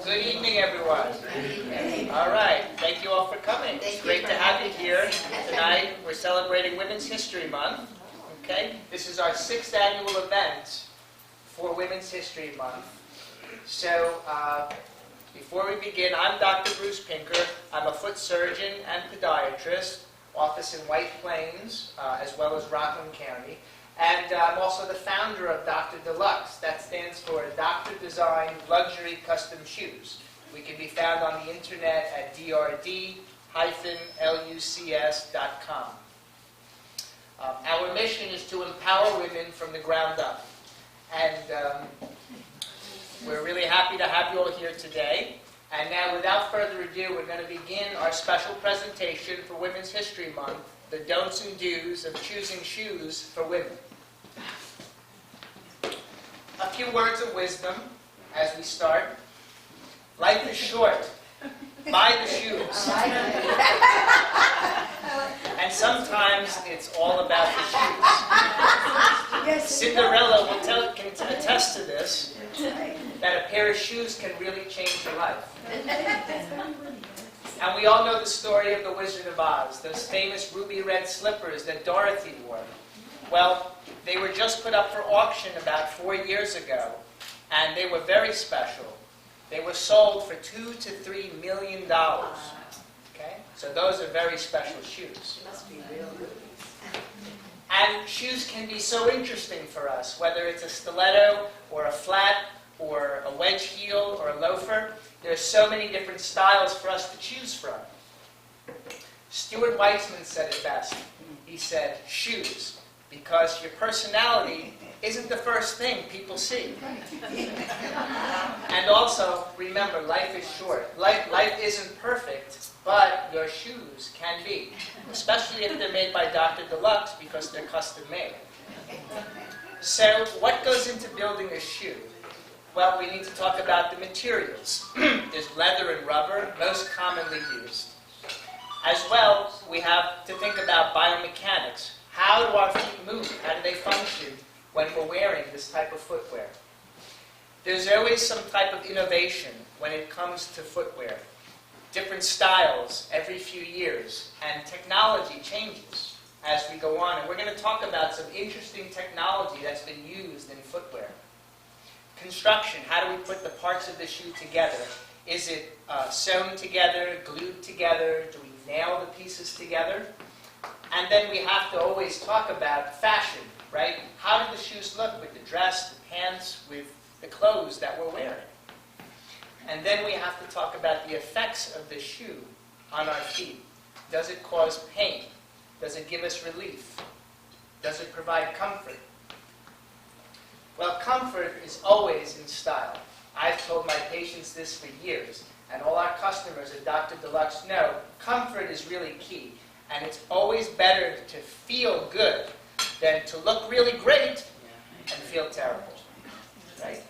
Good evening, everyone. All right, thank you all for coming. It's great to have you here tonight. We're celebrating Women's History Month. Okay, this is our 6th annual event for Women's History Month. So, before we begin, I'm Dr. Bruce Pinker. I'm a foot surgeon and podiatrist, office in White Plains, as well as Rockland County. And I'm also the founder of D-LuCS. That stands for Doctor Designed Luxury Custom Shoes. We can be found on the internet at drd-lucs.com. Our mission is to empower women from the ground up. And we're really happy to have you all here today. And now, without further ado, we're going to begin our special presentation for Women's History Month, the don'ts and do's of choosing shoes for women. A few words of wisdom as we start. Life is short. Buy the shoes. And sometimes it's all about the shoes. Cinderella can attest to this, that a pair of shoes can really change your life. And we all know the story of the Wizard of Oz, those famous ruby red slippers that Dorothy wore. Well, they were just put up for auction about 4 years ago, and they were very special. They were sold for $2 to $3 million. Okay? So those are very special shoes. Must be real good. And shoes can be so interesting for us, whether it's a stiletto or a flat or a wedge heel or a loafer. There are so many different styles for us to choose from. Stuart Weitzman said it best. He said, shoes, because your personality isn't the first thing people see. And also, remember, life is short. Life isn't perfect, but your shoes can be, especially if they're made by Dr. D-LuCS, because they're custom made. So, what goes into building a shoe? Well, we need to talk about the materials. There's leather and rubber, most commonly used. As well, we have to think about biomechanics. How do our feet move? How do they function when we're wearing this type of footwear? There's always some type of innovation when it comes to footwear. Different styles every few years, and technology changes as we go on. And we're going to talk about some interesting technology that's been used in footwear. Construction, how do we put the parts of the shoe together? Is it sewn together, glued together? Do we nail the pieces together? And then we have to always talk about fashion, right? How do the shoes look with the dress, the pants, with the clothes that we're wearing? And then we have to talk about the effects of the shoe on our feet. Does it cause pain? Does it give us relief? Does it provide comfort? Well, comfort is always in style. I've told my patients this for years, and all our customers at Dr. D-LuCS know comfort is really key. And it's always better to feel good than to look really great and feel terrible. Right?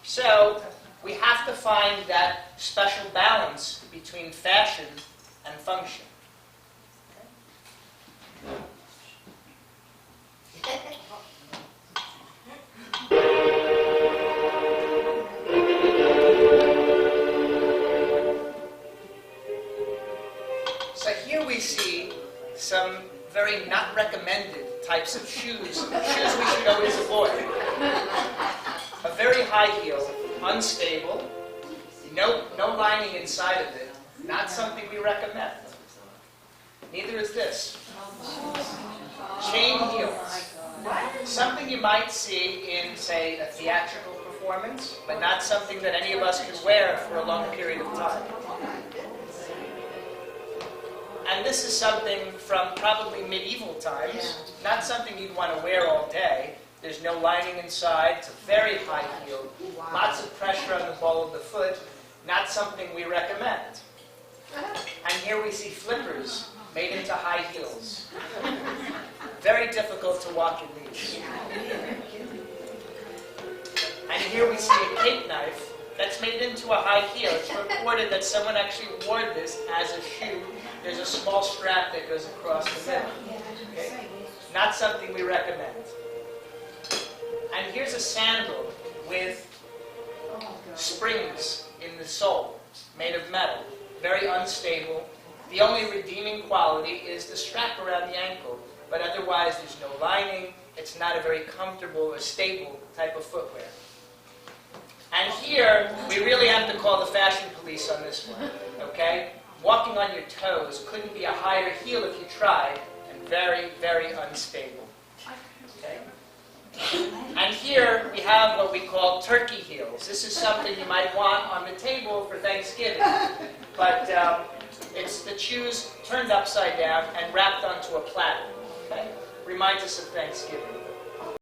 So, we have to find that special balance between fashion and function. Okay? So here we see some very not recommended types of shoes we should always avoid. A very high heel, unstable, no lining inside of it, not something we recommend. Neither is this. Chain heels. Something you might see in, say, a theatrical performance, but not something that any of us can wear for a long period of time. And this is something from probably medieval times, not something you'd want to wear all day. There's no lining inside, it's a very high heel, lots of pressure on the ball of the foot, not something we recommend. And here we see flippers made into high heels. Very difficult to walk in these. And here we see a cake knife that's made into a high heel. It's reported that someone actually wore this as a shoe. There's a small strap that goes across the middle. Okay? Not something we recommend. And here's a sandal with springs in the sole, made of metal, very unstable. The only redeeming quality is the strap around the ankle, but otherwise there's no lining. It's not a very comfortable or stable type of footwear. And here, we really have to call the fashion police on this one, okay? Walking on your toes couldn't be a higher heel if you tried, and very, very unstable. Okay? And here we have what we call turkey heels. This is something you might want on the table for Thanksgiving, but it's the shoes turned upside down and wrapped onto a platter. Okay? Reminds us of Thanksgiving.